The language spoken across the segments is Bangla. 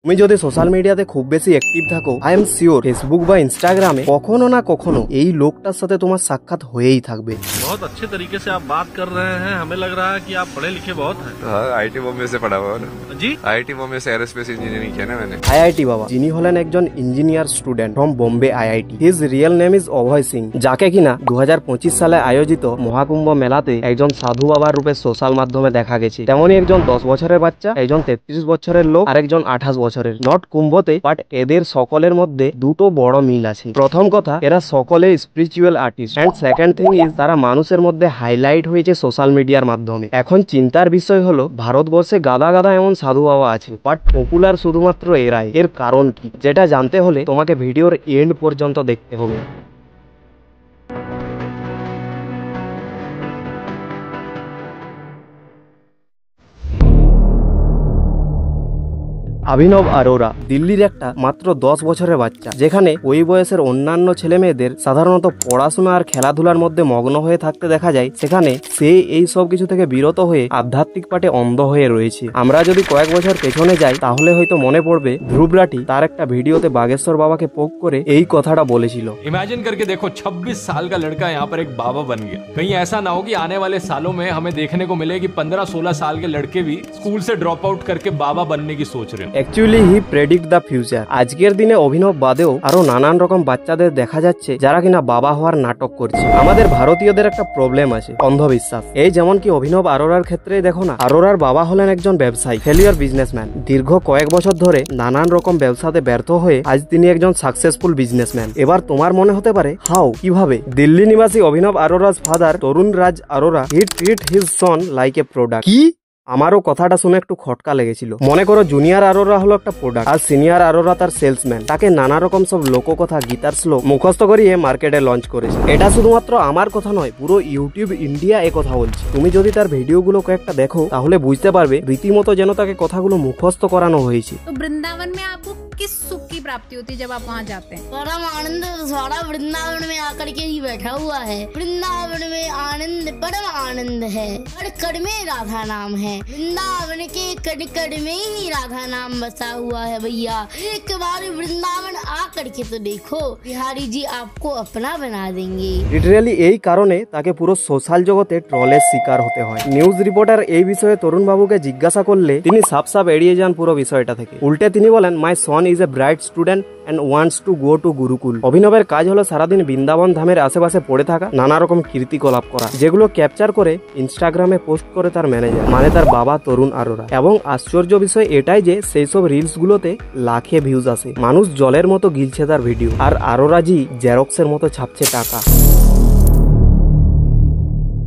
তুমি যদি সোশ্যাল মিডিয়াতে খুব বেশি অ্যাক্টিভ থাকো, আই এম শিওর ফেসবুক বা ইনস্টাগ্রামে কখনো না কখনো এই লোকটার সাথে তোমার সাক্ষাৎ হয়েই থাকবে। बहुत अच्छे तरीके से आप बात कर रहे हैं, हमें लग रहा है कि आप पढ़े लिखे बहुत हैं। आईटी बॉम्बे से पढ़ा हुआ है जी। आईटी बॉम्बे से एरोस्पेस इंजीनियरिंग किया ना मैंने। আইআইটি বাবা, যিনি হলেন একজন engineer student from Bombay IIT. His real name is Abhay Singh, যাকে কিনা 2025 সালে আয়োজিত মহাকুম্ভ মেলাতে একজন সাধু বাবার রূপে সোশ্যাল মাধ্যমে দেখা গেছে। তেমনই একজন 10 বছরের বাচ্চা, একজন 33 বছরের লোক আর একজন 28 বছরের। নট কুম্ভতে, বাট এদের সকলের মধ্যে দুটো বড় মিল আছে। প্রথম কথা, এরা সকলে spiritual artist, and second thing is তারা মানুষের মধ্যে হাইলাইট হয়েছে সোশ্যাল মিডিয়ার মাধ্যমে। এখন চিন্তার বিষয় হলো, ভারতবর্ষে গাদা গাদা এমন সাধু বাবা আছে, বাট পপুলার শুধুমাত্র এরাই। এর কারণ কি, যেটা জানতে হলে তোমাকে ভিডিওর এন্ড পর্যন্ত দেখতে হবে। অভিনব আরোরা দিল্লির একটা মাত্র 10 বছরের বাচ্চা, যেখানে ওই বয়সের অন্যান্য ছেলে মেয়েদের সাধারণত পড়াশোনা আর খেলাধুলার মধ্যে মগ্ন হয়ে থাকতে দেখা যায়, সেখানে সে এই সব কিছু থেকে বিরত হয়ে আধ্যাত্মিক পাঠে অন্ধ হয়ে রয়েছে। আমরা যদি কয়েক বছর পেছনে যাই, তাহলে হয়তো মনে পড়বে ধ্রুব রাঠি তার একটা ভিডিওতে বাগেশ্বর বাবাকে পোক করে এই কথাটা বলেছিল। इमेजिन करके देखो 26 साल का लड़का यहाँ पर एक बाबा बन गया। कहीं ऐसा ना हो कि आने वाले सालों में हमें देखने को मिले कि 15-16 साल के लड़के भी स्कूल से ड्रॉप आउट करके बाबा बनने की सोच रहे हैं। Actually he predict the future. আজকের দিনে অভিনব বাদেও আরো নানান রকম বাচ্চাদের দেখা যাচ্ছে যারা কিনা বাবা হওয়ার নাটক করছে। আমাদের ভারতীয়দের একটা প্রবলেম আছে, অন্ধবিশ্বাস। এই যেমন কি অভিনব আরোরার ক্ষেত্রে দেখো না, আরোরার বাবা হলেন একজন ব্যবসায়ী, ফেলিওর বিজনেসম্যান। দীর্ঘ কয়েক বছর ধরে নানান রকম ব্যবসাতে ব্যর্থ হয়ে আজ তিনি একজন সাকসেসফুল বিজনেসম্যান। এবার তোমার মনে হতে পারে, হাউ, কিভাবে? দিল্লি নিবাসী Abhinav Arora's father Tarun Raj Arora he treat his son like a product. কি? আমারও কথাটা শুনে একটু খটকা লেগেছিল। মনে করো জুনিয়র আরোরা হলো একটা প্রোডাক্ট, আর সিনিয়র আরোরা তার সেলসম্যান। তাকে নানা রকম সব লোককথা, গীতার শ্লোক মুখস্থ করিয়ে মার্কেটে লঞ্চ করেছে। এটা শুধুমাত্র আমার কথা নয়, পুরো ইউটিউব ইন্ডিয়া এ কথা বলছে। তুমি যদি তার ভিডিওগুলো কয়েকটা দেখো, তাহলে বুঝতে পারবে রীতিমতো যেন তাকে কথাগুলো মুখস্থ করানো হয়েছে। तो वृंदावन में आपको किस सुख की प्राप्ति होती है जब आप वहाँ जाते हैं? परम आनंद सारा वृंदावन में आकर के ही बैठा हुआ है। वृंदावन में आनंद परम आनंद है, कड़ कड़ में राधा नाम है। वृंदावन के कड़ कड़ में ही राधा नाम बसा हुआ है भैया। एक बार वृंदावन आकर के तो देखो, बिहारी जी आपको अपना बना देंगे। লিটারালি এই কারণে তাকে পুরো সোশ্যাল জগতে ট্রলের শিকার হতে হয়। নিউজ রিপোর্টার এই বিষয়ে তরুণ বাবুকে জিজ্ঞাসা করলে তিনি সাফ সাফ এড়িয়ে যান পুরো বিষয়টা থেকে। উল্টে তিনি বলেন, my son is a bright student and wants to go to gurukul. অভিনবের কাজ হলো সারাদিন বৃন্দাবন ধামের আশেপাশে পড়ে থাকা, নানা রকম কীর্তিকলাপ করা, যেগুলো ক্যাপচার করে ইনস্টাগ্রামে পোস্ট করে তার ম্যানেজার, মানে তার বাবা তরুণ আরোরা। এবং আশ্চর্য বিষয় এটাই যে সেই সব রিলস গুলোতে লাখে ভিউজ আসে। মানুষ জলের মতো গিলছে তার ভিডিও, আর আরোরাজি জেরক্সের মতো ছাপছে টাকা।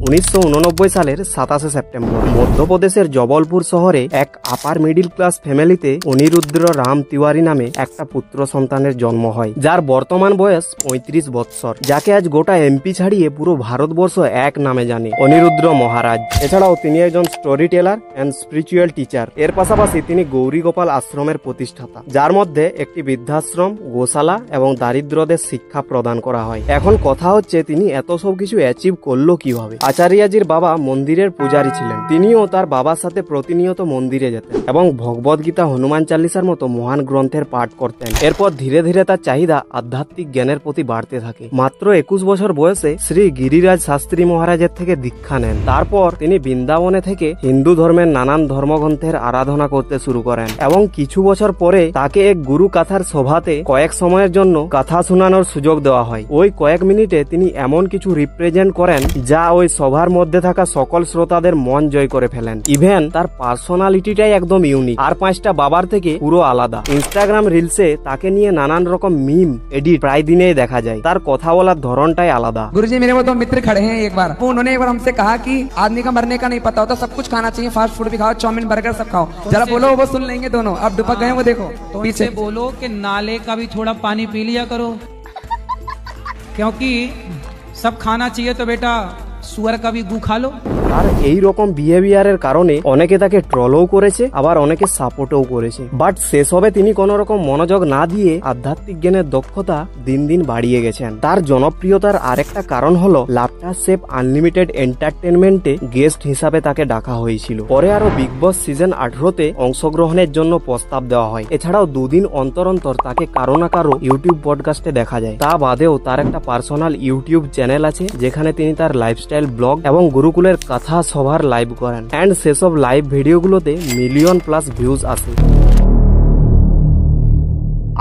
1989 সালের 27 সেপ্টেম্বর মধ্যপ্রদেশের জবলপুর শহরে এক আপার মিডিল ক্লাস ফ্যামিলিতে অনিরুদ্র রাম তিওয়ারি নামে একটা পুত্র সন্তানের জন্ম হয়, যার বর্তমান বয়স 35 বৎসর, যাকে আজ গোটা এমপি ছাড়িয়ে পুরো ভারতবর্ষ এক নামে জানে, অনিরুদ্র মহারাজ। এছাড়াও তিনি একজন story teller and spiritual teacher. এর পাশাপাশি তিনি গৌরী গোপাল আশ্রমের প্রতিষ্ঠাতা, যার মধ্যে একটি বৃদ্ধাশ্রম, গোশালা এবং দারিদ্রদের শিক্ষা প্রদান করা হয়। এখন কথা হচ্ছে, তিনি এত সব কিছু অ্যাচিভ করলো কিভাবে? আচার্যজির বাবা মন্দিরের পূজারী ছিলেন। তিনিও তার বাবার সাথে প্রতিনিয়ত মন্দিরে যেতেন এবং ভগবদ গীতা, হনুমান চালিসার মতো মহান গ্রন্থের পাঠ করতেন। এরপর ধীরে ধীরে তার চাহিদা আধ্যাত্মিক জ্ঞানের প্রতি বাড়তে থাকে। মাত্র 21 বছর বয়সে শ্রী গিরিরাজ শাস্ত্রী মহারাজের থেকে দীক্ষা নেন। তারপর তিনি বৃন্দাবনে থেকে হিন্দু ধর্মের নানান ধর্মগ্রন্থের আরাধনা করতে শুরু করেন এবং কিছু বছর পরে তাকে এক গুরু কাথার সভাতে কয়েক সময়ের জন্য কথা শোনানোর সুযোগ দেওয়া হয়। ওই কয়েক মিনিটে তিনি এমন কিছু রিপ্রেজেন্ট করেন যা ওই সভার মধ্যে থাকা সকল শ্রোতাদের মন জয় করে ফেলেন। ইভেন তার পার্সোনালিটিটাই একদম ইউনিক, আর 5টা বাবার থেকে পুরো আলাদা। ইনস্টাগ্রাম রিলসে তাকে নিয়ে নানান রকম মিম এডিট প্রায় দিনেই দেখা যায়। তার কথা বলার ধরনটাই আলাদা। गुरुजी मेरे वो 2 मित्र खड़े हैं, एक बार उन्होंने एक बार हमसे कहा कि आदमी का मरने का नहीं पता होता, सब कुछ खाना चाहिए, फास्ट फूड भी खाओ, चाउमीन बर्गर सब खाओ। जरा बोलो, वो सुन लेंगे दोनों। अब दुपक गए, वो देखो पीछे। बोलो कि नाले का भी थोड़ा पानी पी लिया करो, क्योंकि सब खाना चाहिए तो बेटा सुअर का भी गू खा लो। আর এই রকম বিহেভিয়ারের কারণে অনেকে তাকে ট্রলও করেছে, আবার অনেকে সাপোর্টও করেছে। বাট সেসবে তিনি কোন রকম মনোযোগ না দিয়ে আধ্যাত্মিক জ্ঞানের দক্ষতা দিন দিন বাড়িয়ে গেছেন। তার জনপ্রিয়তার আরেকটা কারণ হলো লাফটার শেফ আনলিমিটেড এন্টারটেনমেন্টে গেস্ট হিসাবে তাকে ডাকা হয়েছিল। পরে আরো বিগ বস সিজন 18-তে অংশগ্রহণের জন্য প্রস্তাব দেওয়া হয়। এছাড়াও দুদিন অন্তর অন্তর তাকে কারো না কারো ইউটিউব পডকাস্টে দেখা যায়। তা বাদেও তার একটা পার্সোনাল ইউটিউব চ্যানেল আছে, যেখানে তিনি তার লাইফস্টাইল ব্লগ এবং গুরুকুলের কথা সভার লাইভ করেন। এন্ড সেসব লাইভ ভিডিওগুলোতে মিলিয়ন প্লাস ভিউজ আসে।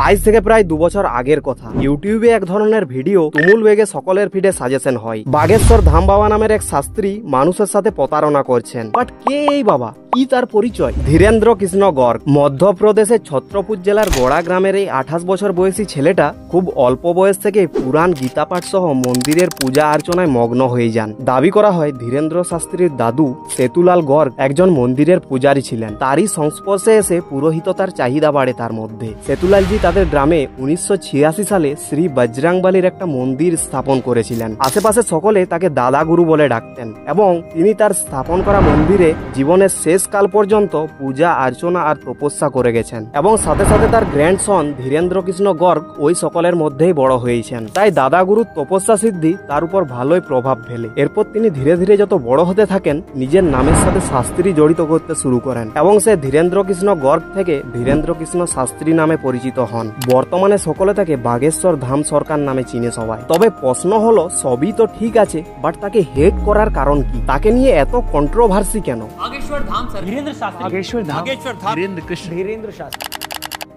আজ থেকে প্রায় 2 বছর আগের কথা, ইউটিউবে এক ধরনের ভিডিও তুমুল বেগে সকলের ফিডে সাজেশন হয়। বাগেশ্বর ধাম বাবা নামের এক শাস্ত্রী মানুষের সাথে প্রতারণা করছেন। বাট কে এই বাবা, কি তার পরিচয়? ধীরেন্দ্র কৃষ্ণ গর্গ। মধ্যপ্রদেশের ছত্রপুর জেলার গোড়া গ্রামের এই 28 বছর বয়সী ছেলেটা খুব অল্প বয়স থেকে পুরাণ গীতা পাঠ সহ মন্দিরের পূজা অর্চনায় মগ্ন হয়ে যান। দাবি করা হয় ধীরেন্দ্র শাস্ত্রীর দাদু সেতুলাল গর্গ একজন মন্দিরের পূজারী ছিলেন। তারই সংস্পর্শে এসে পুরোহিততার চাহিদা বাড়ে তার মধ্যে। সেতুলালজি তাদের গ্রামে 1986 সালে শ্রী বজরংবলীর একটা মন্দির স্থাপন করেছিলেন। আশেপাশে সকলে তাকে দাদা গুরু বলে ডাকতেন এবং তিনি তার স্থাপন করা মন্দিরে জীবনের শেষ কাল পর্যন্ত পূজা অর্চনা আর তপস্যা করে গেছেন এবং সাথে সাথে তার গ্র্যান্ডসন ধীরেন্দ্র কৃষ্ণ গর্গ ওই সকলের মধ্যেই বড় হয়েছেন। তাই দাদা গুরুর তপস্যা সিদ্ধি তার উপর ভালোই প্রভাব ফেলে। এরপর তিনি ধীরে ধীরে যত বড় হতে থাকেন নিজের নামের সাথে শাস্ত্রী জড়িত করতে শুরু করেন এবং সে ধীরেন্দ্র কৃষ্ণ গর্গ থেকে ধীরেন্দ্র কৃষ্ণ শাস্ত্রী নামে পরিচিত হন। বর্তমানে সকলে তাকে বাগেশ্বর ধাম সরকার নামে চিনে সবাই। তবে প্রশ্ন হলো সবই তো ঠিক আছে, বাট তাকে হেট করার কারণ কি? তাকে নিয়ে এত কন্ট্রোভার্সি কেন?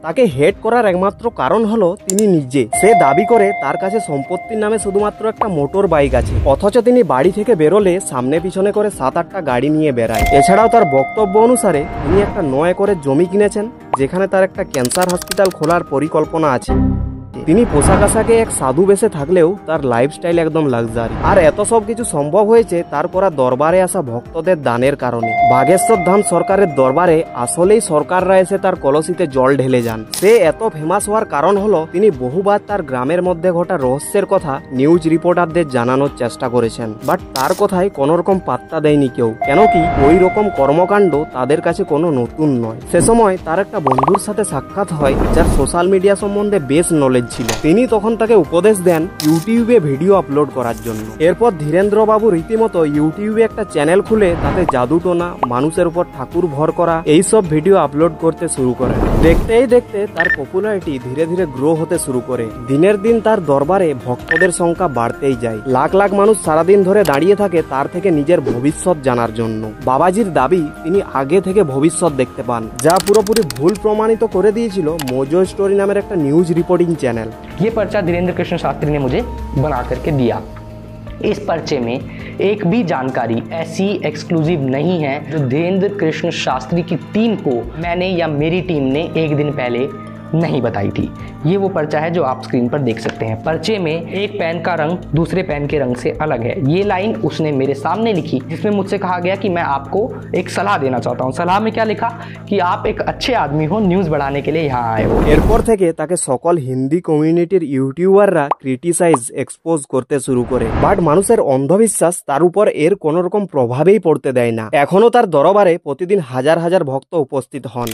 তাকে হেট করার একমাত্র কারণ হলো তিনি নিজে। সে দাবি করে তার কাছে সম্পত্তির নামে শুধুমাত্র একটা মোটর বাইক আছে, অথচ তিনি বাড়ি থেকে বেরোলে সামনে পিছনে করে 7-8টা গাড়ি নিয়ে বেড়ায়। এছাড়াও তার বক্তব্য অনুসারে তিনি একটা 9 একরের জমি কিনেছেন, যেখানে তার একটা ক্যান্সার হসপিটাল খোলার পরিকল্পনা আছে। তিনি পোশাক আশাকে এক সাধু বেশে থাকলেও তার লাইফস্টাইল একদম লাক্সারি। আর এত সব কিছু সম্ভব হয়েছে তার করা দরবারে আসা ভক্তদের দানের কারণে। বাগেশ্বর ধাম সরকারের দরবারে আসলেই সরকাররা এসে তার কলসিতে জল ঢেলে যান। সে এত ফেমাস হওয়ার কারণ হলো তিনি বহুবার তার গ্রামের মধ্যে ঘটা রহস্যের কথা নিউজ রিপোর্টারদের জানানোর চেষ্টা করেছেন। বাট তার কথায় কোনো রকম পাত্তা দেয়নি কেউ, কেন কি ওই রকম কর্মকাণ্ড তাদের কাছে কোনো নতুন নয়। সে সময় তার একটা বন্ধুর সাথে সাক্ষাৎ হয় যার সোশ্যাল মিডিয়া সম্বন্ধে বেশ নলেজ ছিল। তিনি তখন তাকে উপদেশ দেন ইউটিউবে ভিডিও আপলোড করার জন্য। এরপর ধীরেন্দ্র বাবু রীতিমতো ইউটিউবে একটা চ্যানেল খুলে তাতে জাদুটোনা, মানুষের উপর ঠাকুর ভর করা এইসব ভিডিও আপলোড করতে শুরু করেন। দেখতেই দেখতে তার পপুলারিটি ধীরে ধীরে গ্রো হতে শুরু করে। দিনের দিন তার দরবারে ভক্তদের সংখ্যা বাড়তেই যায়। লাখ লাখ মানুষ সারাদিন ধরে দাঁড়িয়ে থাকে তার থেকে নিজের ভবিষ্যৎ জানার জন্য। বাবাজির দাবি তিনি আগে থেকে ভবিষ্যৎ দেখতে পান, যা পুরোপুরি ভুল প্রমাণিত করে দিয়েছিল মোজো স্টোরি নামের একটা নিউজ রিपोर्टिंग चैनल। ये पर्चा धीरेंद्र कृष्ण शास्त्री ने मुझे बना करके दिया। इस पर्चे में एक भी जानकारी ऐसी एक्सक्लूसिव नहीं है जो धीरेंद्र कृष्ण शास्त्री की टीम को मैंने या मेरी टीम ने एक दिन पहले नहीं बताई थी। ये वो पर्चा है जो आप स्क्रीन पर देख सकते हैं। पर्चे में एक पेन का रंग दूसरे पेन के रंग से अलग है। ये लाइन उसने मेरे सामने लिखी, जिसमें मुझसे कहा गया कि मैं आपको एक सलाह देना चाहता हूँ। सलाह में क्या लिखा कि आप एक अच्छे आदमी हो, न्यूज़ बढ़ाने के लिए यहाँ आए हो। এরপর থেকে তাকে সকল হিন্দি কমিউনিটির ইউটিউবাররা ক্রিটিসাইজ এক্সপোজ করতে শুরু করে। বাট মানুষের অন্ধবিশ্বাস তার উপর এর কোন রকম প্রভাবেই পড়তে দেয় না। এখনো তার দরবারে প্রতিদিন হাজার হাজার ভক্ত উপস্থিত হন।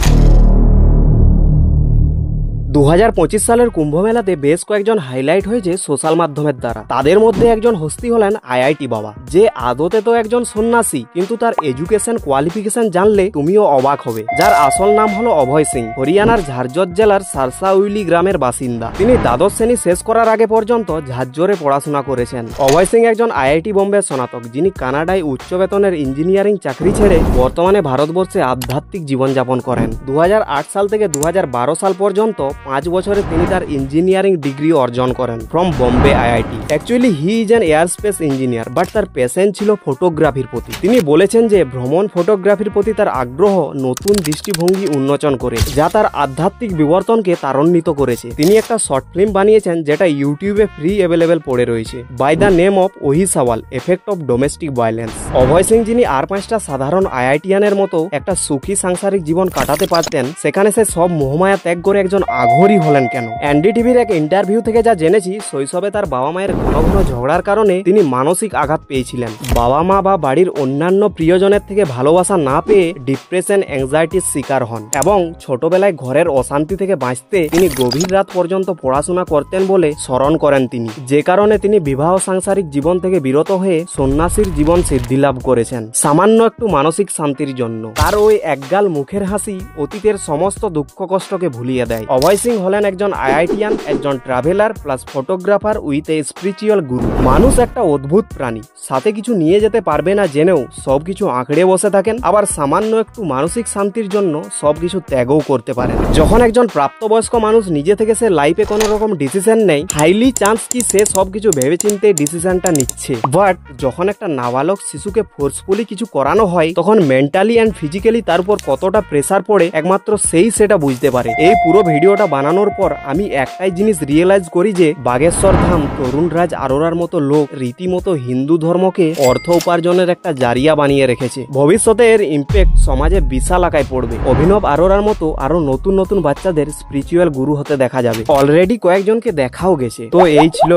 2025 সালের কুম্ভ মেলাতে বেশ কয়েকজন হাইলাইট হয়েছে সোশ্যাল মাধ্যমের দ্বারা। তাদের মধ্যে একজন হস্তি হলেন আইআইটি বাবা, যে আদতে তো একজন সন্ন্যাসী, কিন্তু তার এডুকেশন কোয়ালিফিকেশন জানলে তুমিও অবাক হবে। যার আসল নাম হলো অভয় সিং। হরিয়ানার ঝারঝর জেলার সারসাউলি গ্রামের বাসিন্দা। তিনি দ্বাদশ শ্রেণী শেষ করার আগে পর্যন্ত ঝারঝরে পড়াশোনা করেছেন। অভয় সিং একজন আইআইটি বোম্বের স্নাতক, যিনি কানাডায় উচ্চ বেতনের ইঞ্জিনিয়ারিং চাকরি ছেড়ে বর্তমানে ভারতবর্ষে আধ্যাত্মিক জীবনযাপন করেন। 2008 সাল থেকে 2012 সাল পর্যন্ত 5 বছরে তিনি তার ইঞ্জিনিয়ারিং ডিগ্রি অর্জন করেন from Bombay IIT. Actually he is an airspace engineer, but তার প্যাশন ছিল ফটোগ্রাফির প্রতি। তিনি বলেছেন যে ভ্রমণ ফটোগ্রাফির প্রতি তার আগ্রহ নতুন দৃষ্টিভঙ্গি উন্মোচন করে, যা তার আধ্যাত্মিক বিবর্তনকে ত্বরান্বিত করেছে। তিনি একটা শর্ট ফিল্ম বানিয়েছেন যেটা ইউটিউবে ফ্রি অ্যাভেলেবেল পড়ে রয়েছে, বাই দ্য নেম অফ ওহি সওয়াল, এফেক্ট অফ ডোমেস্টিক ভায়োলেন্স। অভয় সিং, যিনি আর 5টা সাধারণ আইআইটিয়ানের মতো একটা সুখী সাংসারিক জীবন কাটাতে পারতেন, সেখানে সে সব মোহমায়া ত্যাগ করে একজন আঘাত অঘোরী হলেন কেন? এনডিটিভির এক ইন্টারভিউ থেকে যা জেনেছি, শৈশবে তার বাবা মায়ের ঘন ঘন ঝগড়ার কারণে তিনি মানসিক আঘাত পেয়েছিলেন। বাবা মা বা বাড়ির অন্যান্য প্রিয়জনের থেকে ভালোবাসা না পেয়ে ডিপ্রেশন, অ্যাংজাইটির শিকার হন এবং ছোটবেলায় ঘরের অশান্তি থেকে বাঁচতে তিনি গভীর রাত পর্যন্ত পড়াশোনা করতেন বলে স্মরণ করেন তিনি, যে কারণে তিনি বিবাহ সাংসারিক জীবন থেকে বিরত হয়ে সন্ন্যাসীর জীবন সিদ্ধি লাভ করেছেন সামান্য একটু মানসিক শান্তির জন্য। তার ওই একগাল মুখের হাসি অতীতের সমস্ত দুঃখ কষ্টকে ভুলিয়ে দেয়। অভয় সিং হলেন একজন আইআইটিয়ান, একজন traveller plus photographer with a spiritual গুরু। মানুষ একটা অদ্ভুত প্রাণী, সাথে কিছু নিয়ে যেতে পারবে না জেনেও সবকিছু আঁকড়ে বসে থাকেন, আবার সামান্য একটু মানসিক শান্তির জন্য সবকিছু ত্যাগও করতে পারেন। যখন একজন প্রাপ্তবয়স্ক মানুষ নিজে থেকে সে লাইফে কোনো রকম ডিসিশন নেই, হাইলি চান্স কি সে সবকিছু ভেবেচিন্তে ডিসিশনটা নিচ্ছে। বাট যখন একটা নাবালক শিশুকে ফোর্সফুলি কিছু করানো হয়, তখন মেন্টালি অ্যান্ড ফিজিক্যালি তার উপর কতটা প্রেসার পড়ে একমাত্র সেই সেটা বুঝতে পারে। এই পুরো ভিডিওটা বানানোর পর আমি একটাই জিনিস রিয়েলাইজ করি যে বাগেশ্বর ধাম, তরুণ রাজ আরোরার মতো লোক রীতিমতো হিন্দু ধর্মকে অর্থ উপার্জনের একটা জারিয়া বানিয়ে রেখেছে। ভবিষ্যতে এর ইম্প্যাক্ট সমাজে বিশাল আকারে পড়বে। অভিনব আরোরার মতো আরো নতুন নতুন বাচ্চাদের স্পিরিচুয়াল গুরু হতে দেখা যাবে। অলরেডি কয়েকজনকে দেখাও গেছে। তো এই ছিল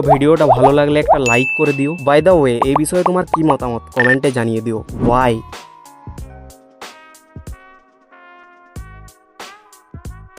ভিডিওটা ভালো লাগলে একটা লাইক করে দিও। বাই দ্য ওয়ে, এই বিষয়ে তোমার কি মতামত কমেন্টে জানিয়ে দিও। বাই।